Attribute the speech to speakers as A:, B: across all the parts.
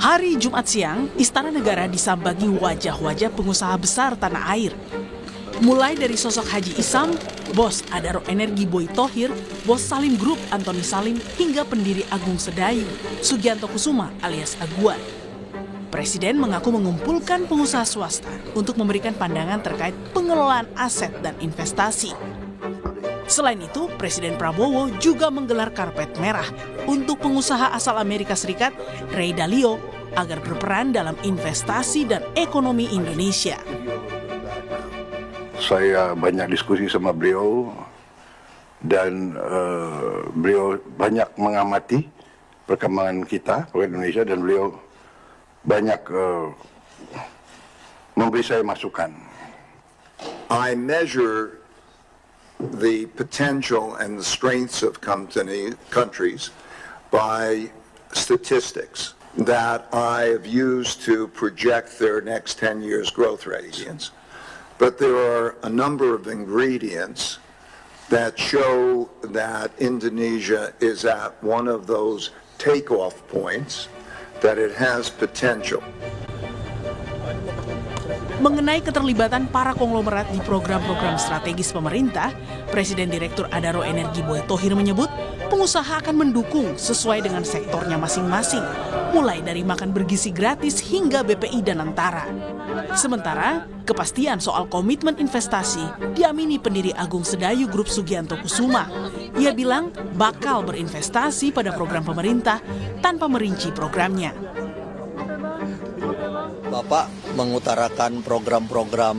A: Hari Jumat siang, Istana Negara disambangi wajah-wajah pengusaha besar tanah air. Mulai dari sosok Haji Isam, bos Adaro Energi Boy Thohir, bos Salim Group Antoni Salim, hingga pendiri Agung Sedayu, Sugianto Kusuma alias Aguan. Presiden mengaku mengumpulkan pengusaha swasta untuk memberikan pandangan terkait pengelolaan aset dan investasi. Selain itu, Presiden Prabowo juga menggelar karpet merah untuk pengusaha asal Amerika Serikat, Ray Dalio, agar berperan dalam investasi dan ekonomi Indonesia.
B: Saya banyak diskusi sama beliau dan beliau banyak mengamati perkembangan kita, Indonesia, dan beliau banyak memberi saya masukan.
C: I measure the potential and the strengths of countries by statistics that I have used to project their next 10 years growth rates. But there are a number of ingredients that show that Indonesia is at one of those takeoff points, that it has potential.
A: Mengenai keterlibatan para konglomerat di program-program strategis pemerintah, Presiden Direktur Adaro Energi Boy Thohir menyebut pengusaha akan mendukung sesuai dengan sektornya masing-masing, mulai dari makan bergizi gratis hingga BPI dan Antara. Sementara, kepastian soal komitmen investasi diamini pendiri Agung Sedayu Grup Sugianto Kusuma. Ia bilang bakal berinvestasi pada program pemerintah tanpa merinci programnya.
D: Bapak mengutarakan program-program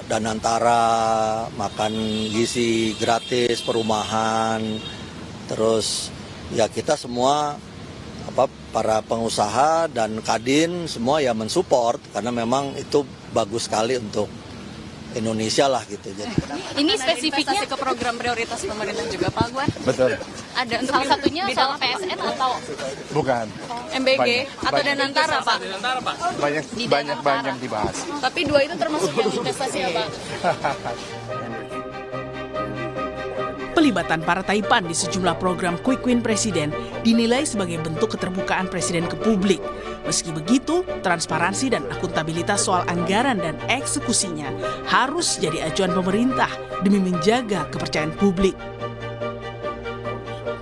D: Danantara, makan gizi gratis, perumahan, terus ya kita semua para pengusaha dan Kadin semua ya mensupport karena memang itu bagus sekali untuk Indonesia lah gitu. Jadi
E: ini spesifiknya ke program prioritas pemerintah juga Pak Aguan?
F: Betul.
E: Ada salah satunya soal PSN atau
F: bukan
E: MBG atau Danantara Pak?
F: Banyak dibahas.
E: Tapi dua itu termasuk yang investasi ya Pak?
A: Pelibatan para Taipan di sejumlah program Quick Win Presiden dinilai sebagai bentuk keterbukaan Presiden ke publik. Meski begitu, transparansi dan akuntabilitas soal anggaran dan eksekusinya harus jadi acuan pemerintah demi menjaga kepercayaan publik.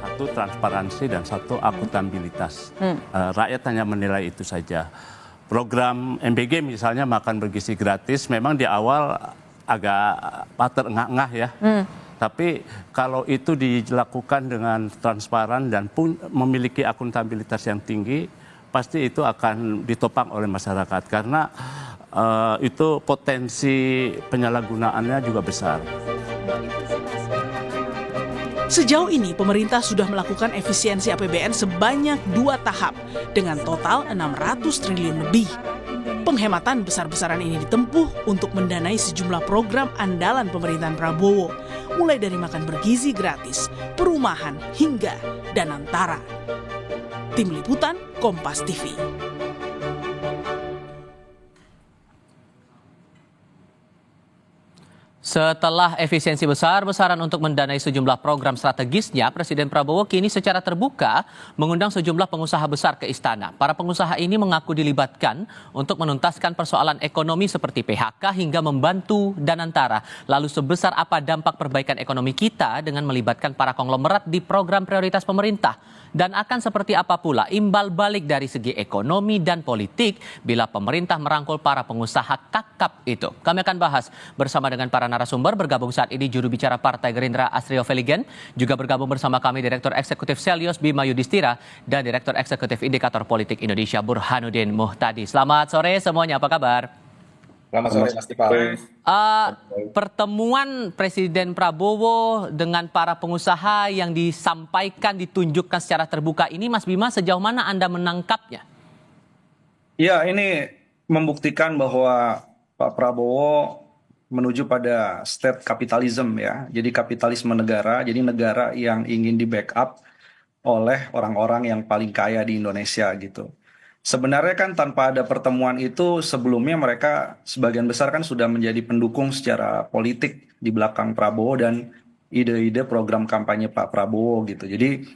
G: Satu transparansi dan satu akuntabilitas. Rakyat hanya menilai itu saja. Program MBG misalnya makan bergizi gratis memang di awal agak terengah-engah ya. Tapi kalau itu dilakukan dengan transparan dan memiliki akuntabilitas yang tinggi, pasti itu akan ditopang oleh masyarakat karena itu potensi penyalahgunaannya juga besar.
A: Sejauh ini pemerintah sudah melakukan efisiensi APBN sebanyak 2 tahap dengan total 600 triliun lebih. Penghematan besar-besaran ini ditempuh untuk mendanai sejumlah program andalan pemerintahan Prabowo, mulai dari makan bergizi gratis, perumahan, hingga Danantara. Tim Liputan, Kompas TV.
H: Setelah efisiensi besar-besaran untuk mendanai sejumlah program strategisnya, Presiden Prabowo kini secara terbuka mengundang sejumlah pengusaha besar ke istana. Para pengusaha ini mengaku dilibatkan untuk menuntaskan persoalan ekonomi seperti PHK hingga membantu Danantara. Lalu sebesar apa dampak perbaikan ekonomi kita dengan melibatkan para konglomerat di program prioritas pemerintah? Dan akan seperti apa pula imbal balik dari segi ekonomi dan politik bila pemerintah merangkul para pengusaha kakap itu? Kami akan bahas bersama dengan para narasumber. Bergabung saat ini juru bicara Partai Gerindra Astrio Veligen, juga bergabung bersama kami Direktur Eksekutif Selyos Bima Yudhistira dan Direktur Eksekutif Indikator Politik Indonesia Burhanuddin Muhtadi. Selamat sore semuanya, apa kabar?
I: Selamat sore Mas Tifa.
H: Pertemuan Presiden Prabowo dengan para pengusaha yang disampaikan, ditunjukkan secara terbuka ini, Mas Bima, sejauh mana Anda menangkapnya?
I: Ya, ini membuktikan bahwa Pak Prabowo menuju pada state capitalism ya. Jadi kapitalisme negara, jadi negara yang ingin di-backup oleh orang-orang yang paling kaya di Indonesia gitu. Sebenarnya kan tanpa ada pertemuan itu sebelumnya mereka sebagian besar kan sudah menjadi pendukung secara politik di belakang Prabowo dan ide-ide program kampanye Pak Prabowo gitu. Jadi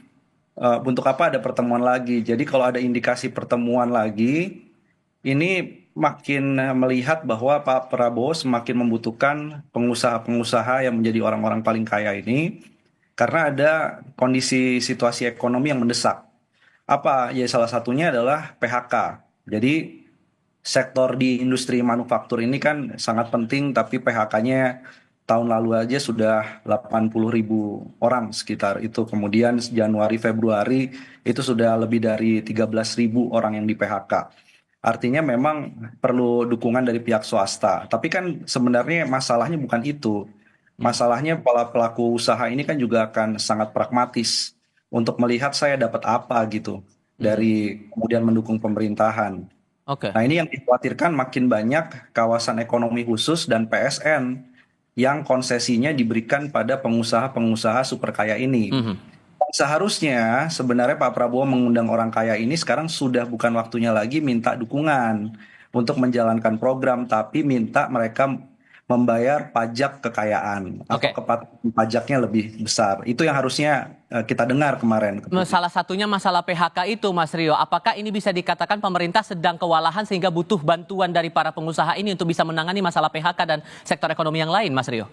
I: untuk apa ada pertemuan lagi. Jadi kalau ada indikasi pertemuan lagi, ini makin melihat bahwa Pak Prabowo semakin membutuhkan pengusaha-pengusaha yang menjadi orang-orang paling kaya ini karena ada kondisi situasi ekonomi yang mendesak. Apa? Ya salah satunya adalah PHK. Jadi sektor di industri manufaktur ini kan sangat penting, tapi PHK-nya tahun lalu aja sudah 80.000 orang sekitar itu. Kemudian Januari, Februari itu sudah lebih dari 13.000 orang yang di PHK. Artinya memang perlu dukungan dari pihak swasta. Tapi kan sebenarnya masalahnya bukan itu. Masalahnya para pelaku usaha ini kan juga akan sangat pragmatis untuk melihat saya dapat apa gitu dari kemudian mendukung pemerintahan.
H: Oke.
I: Nah, ini yang dikhawatirkan makin banyak kawasan ekonomi khusus dan PSN yang konsesinya diberikan pada pengusaha-pengusaha super kaya ini. Seharusnya sebenarnya Pak Prabowo mengundang orang kaya ini sekarang sudah bukan waktunya lagi minta dukungan untuk menjalankan program, tapi minta mereka membayar pajak kekayaan atau
H: Oke.
I: kepatuhan pajaknya lebih besar. Itu yang harusnya kita dengar kemarin.
H: Salah satunya masalah PHK itu, Mas Rio. Apakah ini bisa dikatakan pemerintah sedang kewalahan sehingga butuh bantuan dari para pengusaha ini untuk bisa menangani masalah PHK dan sektor ekonomi yang lain, Mas Rio?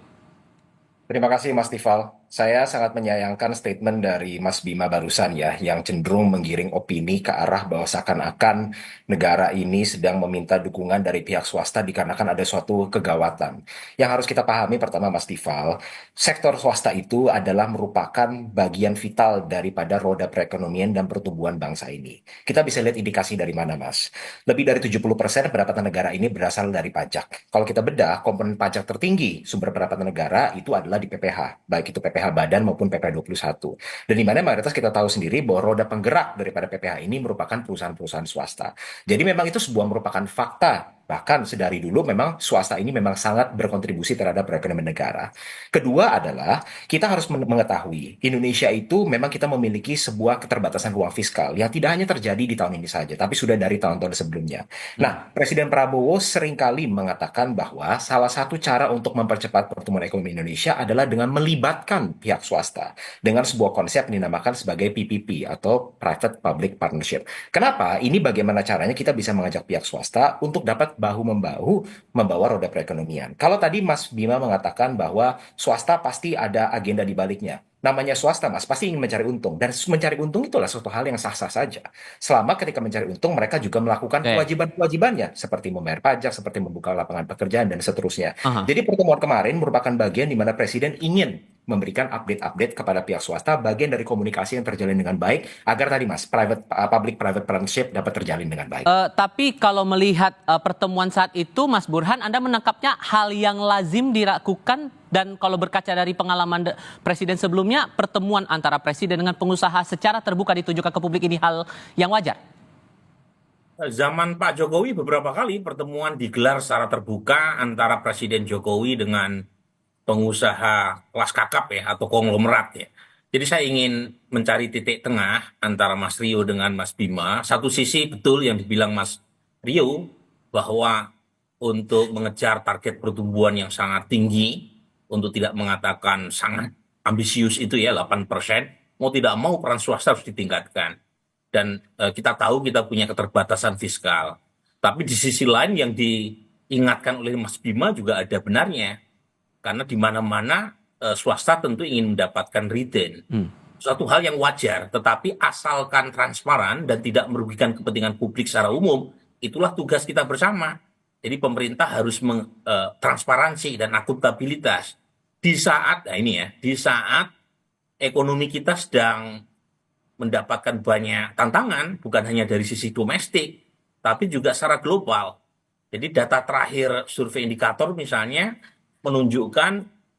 J: Terima kasih Mas Tifal. Saya sangat menyayangkan statement dari Mas Bima barusan ya, yang cenderung menggiring opini ke arah bahwa seakan-akan negara ini sedang meminta dukungan dari pihak swasta dikarenakan ada suatu kegawatan. Yang harus kita pahami pertama Mas Tifal, sektor swasta itu adalah merupakan bagian vital daripada roda perekonomian dan pertumbuhan bangsa ini. Kita bisa lihat indikasi dari mana Mas. Lebih dari 70% pendapatan negara ini berasal dari pajak. Kalau kita bedah, komponen pajak tertinggi sumber pendapatan negara itu adalah di PPH, baik itu PPH badan maupun PPH 21. Dan di mana mayoritas kita tahu sendiri bahwa roda penggerak daripada PPH ini merupakan perusahaan-perusahaan swasta. Jadi memang itu sebuah merupakan fakta. Bahkan sedari dulu memang swasta ini memang sangat berkontribusi terhadap perekonomian negara. Kedua adalah kita harus mengetahui Indonesia itu memang kita memiliki sebuah keterbatasan ruang fiskal yang tidak hanya terjadi di tahun ini saja, tapi sudah dari tahun-tahun sebelumnya. Nah, Presiden Prabowo seringkali mengatakan bahwa salah satu cara untuk mempercepat pertumbuhan ekonomi Indonesia adalah dengan melibatkan pihak swasta dengan sebuah konsep yang dinamakan sebagai PPP atau Private Public Partnership. Kenapa? Ini bagaimana caranya kita bisa mengajak pihak swasta untuk dapat bahu-membahu membawa roda perekonomian. Kalau tadi Mas Bima mengatakan bahwa swasta pasti ada agenda di baliknya. Namanya swasta, Mas, pasti ingin mencari untung. Dan mencari untung itulah suatu hal yang sah-sah saja. Selama ketika mencari untung, mereka juga melakukan kewajiban-kewajibannya. Seperti membayar pajak, seperti membuka lapangan pekerjaan, dan seterusnya. Jadi pertemuan kemarin merupakan bagian di mana Presiden ingin memberikan update-update kepada pihak swasta, bagian dari komunikasi yang terjalin dengan baik, agar tadi, Mas, public-private partnership dapat terjalin dengan baik.
H: Tapi kalau melihat pertemuan saat itu, Mas Burhan, Anda menangkapnya hal yang lazim dilakukan, dan kalau berkaca dari pengalaman Presiden sebelumnya, pertemuan antara Presiden dengan pengusaha secara terbuka ditunjukkan ke publik ini hal yang wajar?
K: Zaman Pak Jokowi beberapa kali pertemuan digelar secara terbuka antara Presiden Jokowi dengan pengusaha kelas kakap ya, atau konglomerat ya. Jadi saya ingin mencari titik tengah antara Mas Rio dengan Mas Bima. Satu sisi betul yang dibilang Mas Rio, bahwa untuk mengejar target pertumbuhan yang sangat tinggi, untuk tidak mengatakan sangat ambisius itu ya 8%, mau tidak mau peran swasta harus ditingkatkan. Dan kita tahu kita punya keterbatasan fiskal. Tapi di sisi lain yang diingatkan oleh Mas Bima juga ada benarnya. Karena di mana-mana swasta tentu ingin mendapatkan return. Suatu hal yang wajar, tetapi asalkan transparan dan tidak merugikan kepentingan publik secara umum, itulah tugas kita bersama. Jadi pemerintah harus transparansi dan akuntabilitas. Di saat, nah ini ya, di saat ekonomi kita sedang mendapatkan banyak tantangan, bukan hanya dari sisi domestik, tapi juga secara global. Jadi data terakhir survei indikator misalnya, menunjukkan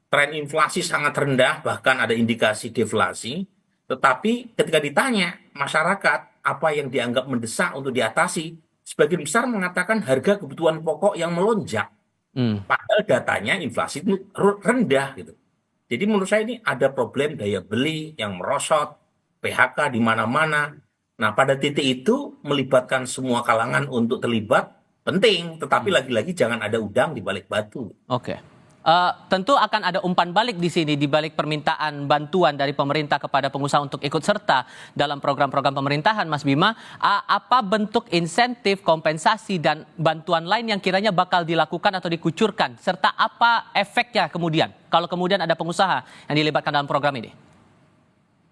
K: tren inflasi sangat rendah, bahkan ada indikasi deflasi. Tetapi ketika ditanya masyarakat apa yang dianggap mendesak untuk diatasi, sebagian besar mengatakan harga kebutuhan pokok yang melonjak. Padahal datanya inflasi itu rendah gitu. Jadi menurut saya ini ada problem daya beli yang merosot, PHK di mana-mana. Nah pada titik itu melibatkan semua kalangan untuk terlibat penting, tetapi lagi-lagi jangan ada udang di balik batu.
H: Oke. Tentu akan ada umpan balik di sini, di balik permintaan bantuan dari pemerintah kepada pengusaha untuk ikut serta dalam program-program pemerintahan, Mas Bima. Apa bentuk insentif, kompensasi, dan bantuan lain yang kiranya bakal dilakukan atau dikucurkan? Serta apa efeknya kemudian, kalau kemudian ada pengusaha yang dilibatkan dalam program ini?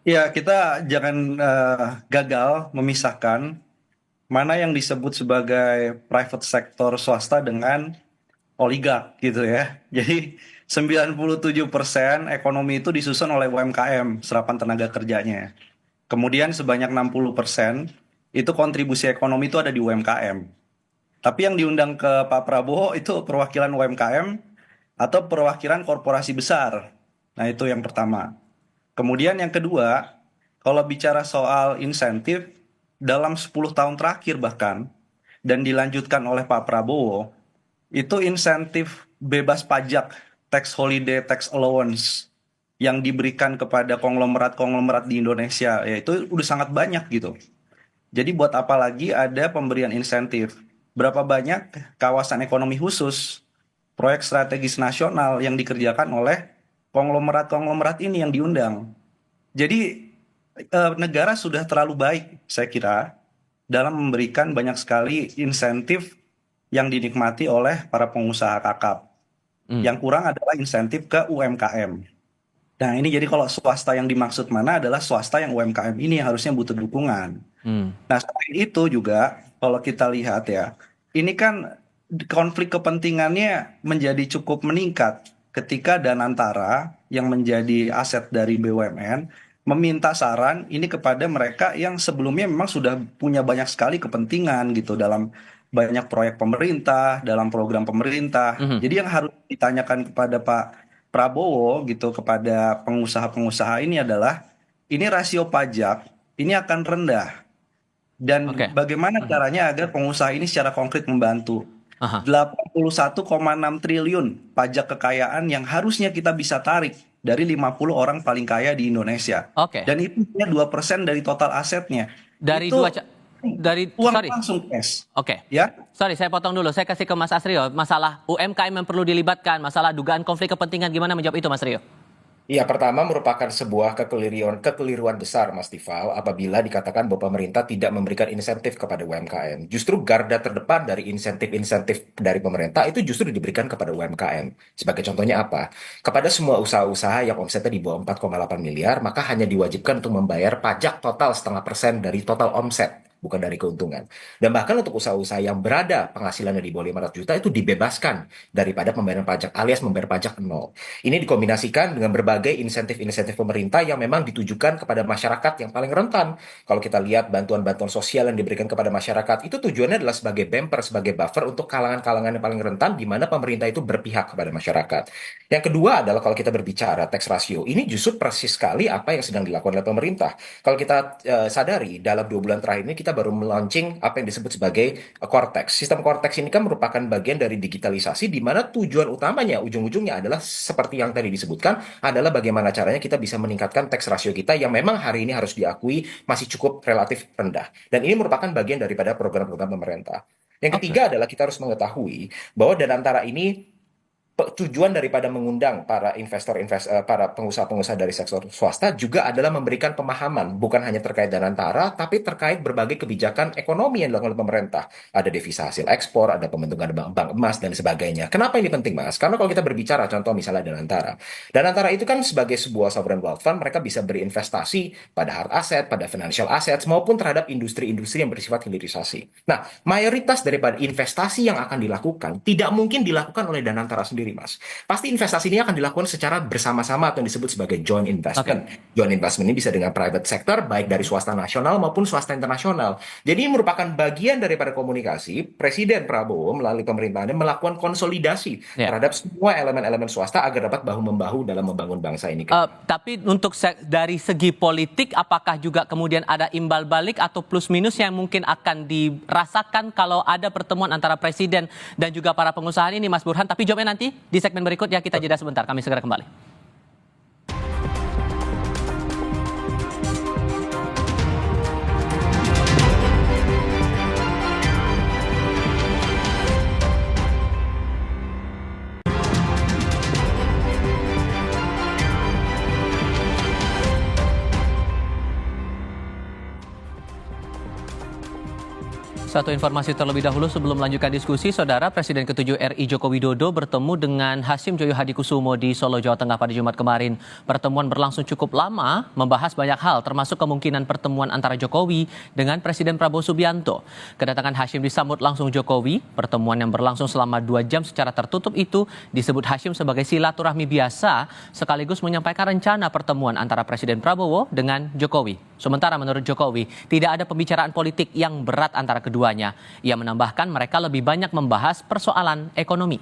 I: Ya, kita jangan gagal memisahkan mana yang disebut sebagai private sector swasta dengan oligark gitu ya. Jadi 97% ekonomi itu disusun oleh UMKM, serapan tenaga kerjanya. Kemudian sebanyak 60% itu kontribusi ekonomi itu ada di UMKM. Tapi yang diundang ke Pak Prabowo itu perwakilan UMKM atau perwakilan korporasi besar. Nah, itu yang pertama. Kemudian yang kedua, kalau bicara soal insentif dalam 10 tahun terakhir bahkan, dan dilanjutkan oleh Pak Prabowo, itu insentif bebas pajak, tax holiday, tax allowance yang diberikan kepada konglomerat-konglomerat di Indonesia, ya itu udah sangat banyak gitu. Jadi buat apa lagi ada pemberian insentif? Berapa banyak kawasan ekonomi khusus, proyek strategis nasional yang dikerjakan oleh konglomerat-konglomerat ini yang diundang. Jadi negara sudah terlalu baik, saya kira, dalam memberikan banyak sekali insentif yang dinikmati oleh para pengusaha kakap. Yang kurang adalah insentif ke UMKM. Nah, ini jadi kalau swasta yang dimaksud mana adalah swasta yang UMKM ini yang harusnya butuh dukungan. Nah, selain itu juga kalau kita lihat ya, ini kan konflik kepentingannya menjadi cukup meningkat ketika Danantara yang menjadi aset dari BUMN meminta saran ini kepada mereka yang sebelumnya memang sudah punya banyak sekali kepentingan gitu dalam banyak proyek pemerintah, dalam program pemerintah. Jadi yang harus ditanyakan kepada Pak Prabowo gitu, kepada pengusaha-pengusaha ini adalah, ini rasio pajak ini akan rendah. Dan bagaimana caranya agar pengusaha ini secara konkret membantu. 81,6 triliun pajak kekayaan yang harusnya kita bisa tarik dari 50 orang paling kaya di Indonesia. Dan itu hanya 2% dari total asetnya.
H: Dari
I: itu uang langsung cash. Ya.
H: Saya potong dulu. Saya kasih ke Mas Asrio. Masalah UMKM yang perlu dilibatkan, masalah dugaan konflik kepentingan, gimana menjawab itu, Mas Rio?
J: Iya, pertama merupakan sebuah kekeliruan besar, Mas Tifal, apabila dikatakan bahwa pemerintah tidak memberikan insentif kepada UMKM. Justru garda terdepan dari insentif-insentif dari pemerintah itu justru diberikan kepada UMKM. Sebagai contohnya apa? Kepada semua usaha-usaha yang omsetnya di bawah 4,8 miliar, maka hanya diwajibkan untuk membayar pajak total 0,5% dari total omset, bukan dari keuntungan. Dan bahkan untuk usaha-usaha yang berada penghasilannya di bawah 500 juta itu dibebaskan daripada pembayaran pajak alias membayar pajak nol. Ini dikombinasikan dengan berbagai insentif-insentif pemerintah yang memang ditujukan kepada masyarakat yang paling rentan. Kalau kita lihat bantuan-bantuan sosial yang diberikan kepada masyarakat, itu tujuannya adalah sebagai bumper, sebagai buffer untuk kalangan-kalangan yang paling rentan di mana pemerintah itu berpihak kepada masyarakat. Yang kedua adalah kalau kita berbicara tax ratio, ini justru persis sekali apa yang sedang dilakukan oleh pemerintah. Kalau kita sadari dalam 2 bulan terakhir ini kita baru melaunching apa yang disebut sebagai Cortex. Sistem Cortex ini kan merupakan bagian dari digitalisasi di mana tujuan utamanya, ujung-ujungnya adalah seperti yang tadi disebutkan, adalah bagaimana caranya kita bisa meningkatkan tax ratio kita yang memang hari ini harus diakui masih cukup relatif rendah. Dan ini merupakan bagian daripada program-program pemerintah. Yang ketiga adalah kita harus mengetahui bahwa Danantara ini tujuan daripada mengundang para para pengusaha-pengusaha dari sektor swasta juga adalah memberikan pemahaman bukan hanya terkait Danantara tapi terkait berbagai kebijakan ekonomi yang dilakukan oleh pemerintah. Ada devisa hasil ekspor, ada pembentukan bank emas dan sebagainya. Kenapa ini penting, Mas? Karena kalau kita berbicara contoh misalnya Danantara itu kan sebagai sebuah sovereign wealth fund, mereka bisa berinvestasi pada hard asset, pada financial assets maupun terhadap industri-industri yang bersifat hilirisasi. Nah, mayoritas daripada investasi yang akan dilakukan tidak mungkin dilakukan oleh Danantara sendiri, Mas. Pasti investasi ini akan dilakukan secara bersama-sama atau yang disebut sebagai joint investment. Joint investment ini bisa dengan private sector, baik dari swasta nasional maupun swasta internasional. Jadi ini merupakan bagian daripada komunikasi Presiden Prabowo melalui pemerintahannya melakukan konsolidasi terhadap semua elemen-elemen swasta agar dapat bahu-membahu dalam membangun bangsa ini.
H: Tapi untuk dari segi politik, apakah juga kemudian ada imbal balik atau plus minus yang mungkin akan dirasakan kalau ada pertemuan antara Presiden dan juga para pengusaha ini, Mas Burhan? Tapi jawabnya nanti di segmen berikutnya, kita jeda sebentar. Kami segera kembali. Satu informasi terlebih dahulu sebelum melanjutkan diskusi, Saudara Presiden ke-7 RI Joko Widodo bertemu dengan Hasyim Joyo Hadikusumo di Solo, Jawa Tengah pada Jumat kemarin. Pertemuan berlangsung cukup lama, membahas banyak hal termasuk kemungkinan pertemuan antara Jokowi dengan Presiden Prabowo Subianto. Kedatangan Hasyim disambut langsung Jokowi. Pertemuan yang berlangsung selama 2 jam secara tertutup itu disebut Hasyim sebagai silaturahmi biasa sekaligus menyampaikan rencana pertemuan antara Presiden Prabowo dengan Jokowi. Sementara menurut Jokowi, tidak ada pembicaraan politik yang berat antara keduanya. Ia menambahkan mereka lebih banyak membahas persoalan ekonomi.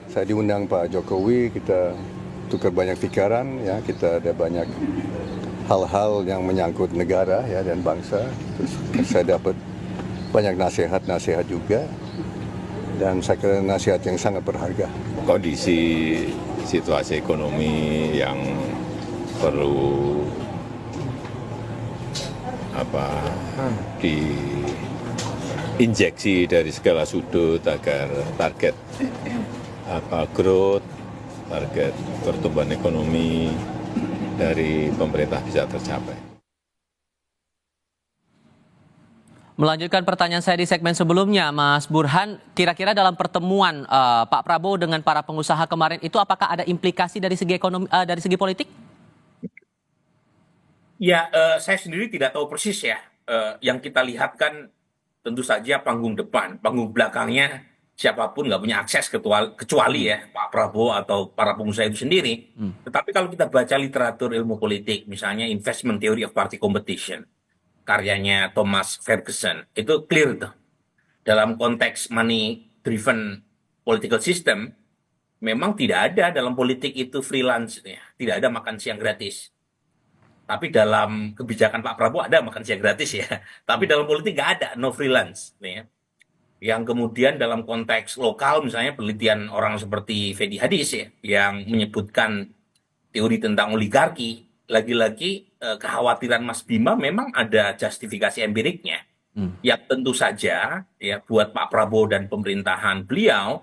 L: Saya diundang Pak Jokowi, kita tukar banyak pikiran, ya, kita ada banyak hal-hal yang menyangkut negara ya dan bangsa. Terus saya dapat banyak nasihat-nasihat juga, dan saya kira nasihat yang sangat berharga.
M: Kondisi situasi ekonomi yang perlu diinjeksi dari segala sudut agar target growth, target pertumbuhan ekonomi dari pemerintah bisa tercapai.
H: Melanjutkan pertanyaan saya di segmen sebelumnya, Mas Burhan, kira-kira dalam pertemuan Pak Prabowo dengan para pengusaha kemarin itu apakah ada implikasi dari segi ekonomi, dari segi politik?
K: Ya, saya sendiri tidak tahu persis ya. Yang kita lihat kan tentu saja panggung depan, panggung belakangnya siapapun nggak punya akses kecuali ya Pak Prabowo atau para pengusaha itu sendiri. Tetapi kalau kita baca literatur ilmu politik, misalnya Investment Theory of Party Competition, karyanya Thomas Ferguson, itu clear tuh. Dalam konteks money driven political system, memang tidak ada dalam politik itu freelance, ya. Tidak ada makan siang gratis. Tapi dalam kebijakan Pak Prabowo ada makan siang gratis ya. Tapi dalam politik nggak ada, no freelance. Ya. Yang kemudian dalam konteks lokal, misalnya penelitian orang seperti Fedi Hadis ya, yang menyebutkan teori tentang oligarki, lagi-lagi kekhawatiran Mas Bima memang ada justifikasi empiriknya. Ya tentu saja ya buat Pak Prabowo dan pemerintahan beliau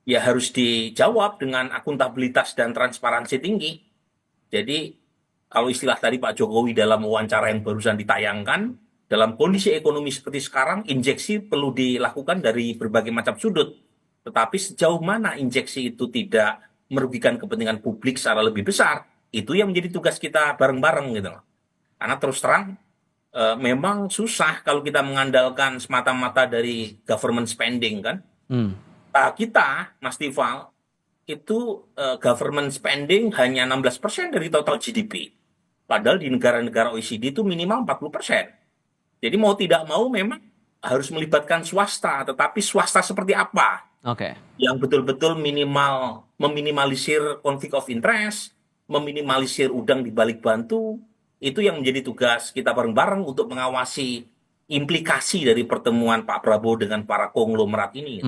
K: ya harus dijawab dengan akuntabilitas dan transparansi tinggi. Jadi kalau istilah tadi Pak Jokowi dalam wawancara yang barusan ditayangkan, dalam kondisi ekonomi seperti sekarang, injeksi perlu dilakukan dari berbagai macam sudut. Tetapi sejauh mana injeksi itu tidak merugikan kepentingan publik secara lebih besar, itu yang menjadi tugas kita bareng-bareng gitu loh. Karena terus terang memang susah kalau kita mengandalkan semata-mata dari government spending kan. Kita, Mas Tifal, itu government spending hanya 16% dari total GDP. Padahal di negara-negara OECD itu minimal 40%. Jadi mau tidak mau memang harus melibatkan swasta, tetapi swasta seperti apa? Yang betul-betul meminimalisir konflik of interest, meminimalisir udang di balik batu, itu yang menjadi tugas kita bareng-bareng untuk mengawasi implikasi dari pertemuan Pak Prabowo dengan para konglomerat ini.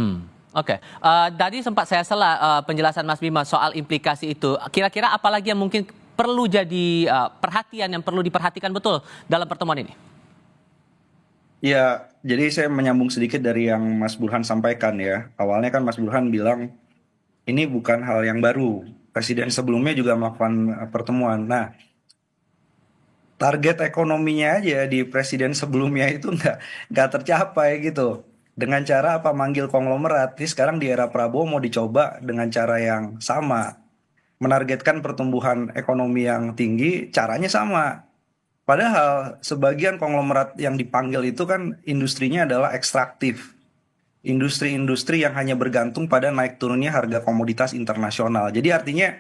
H: Tadi sempat saya salah penjelasan Mas Bima soal implikasi itu. Kira-kira apa lagi yang mungkin perlu jadi perhatian, yang perlu diperhatikan betul dalam pertemuan ini?
I: Ya, jadi saya menyambung sedikit dari yang Mas Burhan sampaikan ya. Awalnya kan Mas Burhan bilang ini bukan hal yang baru. Presiden sebelumnya juga melakukan pertemuan. Nah, target ekonominya aja di presiden sebelumnya itu nggak tercapai gitu. Dengan cara apa? Manggil konglomerat. Jadi sekarang di era Prabowo mau dicoba dengan cara yang sama. Menargetkan pertumbuhan ekonomi yang tinggi, caranya sama. Padahal sebagian konglomerat yang dipanggil itu kan industrinya adalah ekstraktif. Industri-industri yang hanya bergantung pada naik turunnya harga komoditas internasional. Jadi artinya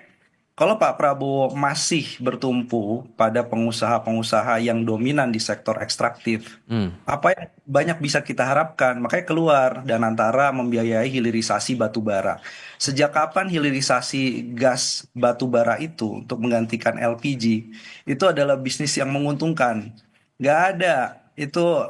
I: kalau Pak Prabowo masih bertumpu pada pengusaha-pengusaha yang dominan di sektor ekstraktif, apa yang banyak bisa kita harapkan? Makanya keluar dan antara membiayai hilirisasi batu bara. Sejak kapan hilirisasi gas batu bara itu untuk menggantikan LPG itu adalah bisnis yang menguntungkan? Nggak ada. Itu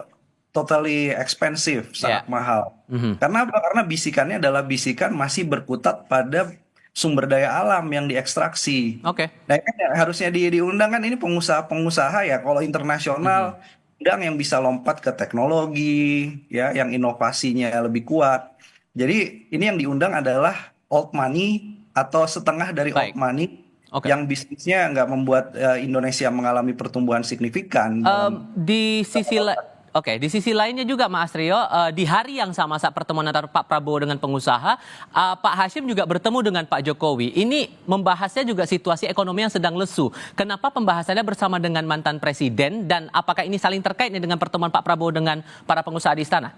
I: totally expensive, sangat mahal. Karena apa? Karena bisikannya adalah bisikan masih berkutat pada sumber daya alam yang diekstraksi. Nah kan harusnya diundang kan ini pengusaha-pengusaha ya, kalau internasional undang yang bisa lompat ke teknologi ya, yang inovasinya lebih kuat. Jadi ini yang diundang adalah old money atau setengah dari old money yang bisnisnya nggak membuat Indonesia mengalami pertumbuhan signifikan.
H: Di sisi di sisi lainnya juga Mas Astrio, di hari yang sama saat pertemuan antara Pak Prabowo dengan pengusaha, Pak Hashim juga bertemu dengan Pak Jokowi. Ini membahasnya juga situasi ekonomi yang sedang lesu. Kenapa pembahasannya bersama dengan mantan presiden dan apakah ini saling terkait dengan pertemuan Pak Prabowo dengan para pengusaha di istana?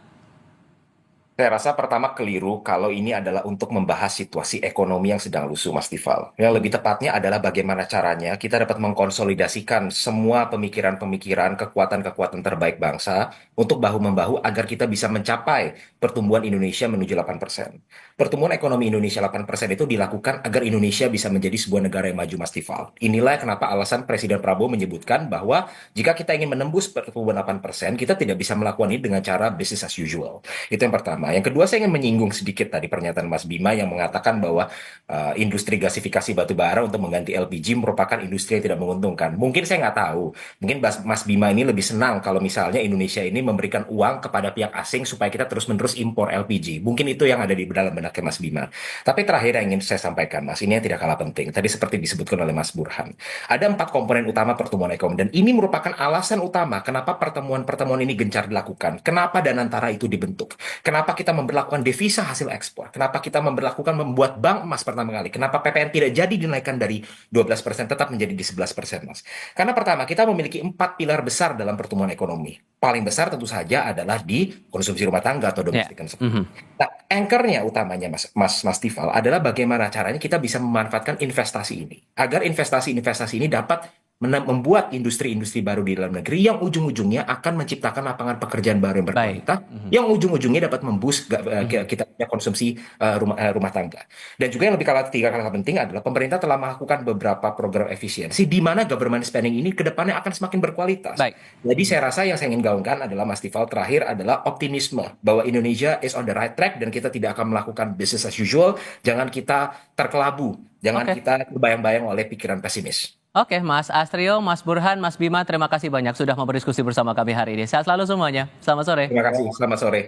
J: Saya rasa pertama keliru kalau ini adalah untuk membahas situasi ekonomi yang sedang lusuh, Mas Tifal. Yang lebih tepatnya adalah bagaimana caranya kita dapat mengkonsolidasikan semua pemikiran-pemikiran, kekuatan-kekuatan terbaik bangsa untuk bahu-membahu agar kita bisa mencapai pertumbuhan Indonesia menuju 8%. Pertumbuhan ekonomi Indonesia 8% itu dilakukan agar Indonesia bisa menjadi sebuah negara yang maju, Mas Tifal. Inilah kenapa alasan Presiden Prabowo menyebutkan bahwa jika kita ingin menembus pertumbuhan 8%, kita tidak bisa melakukan ini dengan cara business as usual. Itu yang pertama. Yang kedua, saya ingin menyinggung sedikit tadi pernyataan Mas Bima yang mengatakan bahwa industri gasifikasi batu bara untuk mengganti LPG merupakan industri yang tidak menguntungkan. Mungkin saya nggak tahu. Mungkin Mas Bima ini lebih senang kalau misalnya Indonesia ini memberikan uang kepada pihak asing supaya kita terus-menerus impor LPG. Mungkin itu yang ada di dalam benaknya Mas Bima. Tapi terakhir yang ingin saya sampaikan, Mas, ini yang tidak kalah penting. Tadi seperti disebutkan oleh Mas Burhan. Ada 4 komponen utama pertumbuhan ekonomi dan ini merupakan alasan utama kenapa pertemuan-pertemuan ini gencar dilakukan. Kenapa Danantara itu dibentuk? Kenapa kita memberlakukan devisa hasil ekspor? Kenapa kita membuat bank emas pertama kali? Kenapa PPN tidak jadi dinaikkan dari 12% tetap menjadi di 11%, Mas? Karena pertama, kita memiliki 4 pilar besar dalam pertumbuhan ekonomi. Paling besar tentu saja adalah di konsumsi rumah tangga atau domestic consumption. Nah, anchor-nya utamanya Mas Tifal adalah bagaimana caranya kita bisa memanfaatkan investasi ini. Agar investasi-investasi ini dapat membuat industri-industri baru di dalam negeri yang ujung-ujungnya akan menciptakan lapangan pekerjaan baru yang berkualitas, yang ujung-ujungnya dapat memboost kita punya konsumsi rumah tangga. Dan juga yang lebih tiga kali penting adalah pemerintah telah melakukan beberapa program efisiensi di mana government spending ini ke depannya akan semakin berkualitas. Jadi saya rasa yang saya ingin gaungkan adalah Mas Tifal terakhir adalah optimisme bahwa Indonesia is on the right track dan kita tidak akan melakukan business as usual. Jangan kita terkelabu, jangan kita terbayang-bayang oleh pikiran pesimis.
H: Oke, Mas Astrio, Mas Burhan, Mas Bima, terima kasih banyak sudah mau berdiskusi bersama kami hari ini. Sehat selalu semuanya. Selamat sore.
J: Terima kasih. Selamat sore.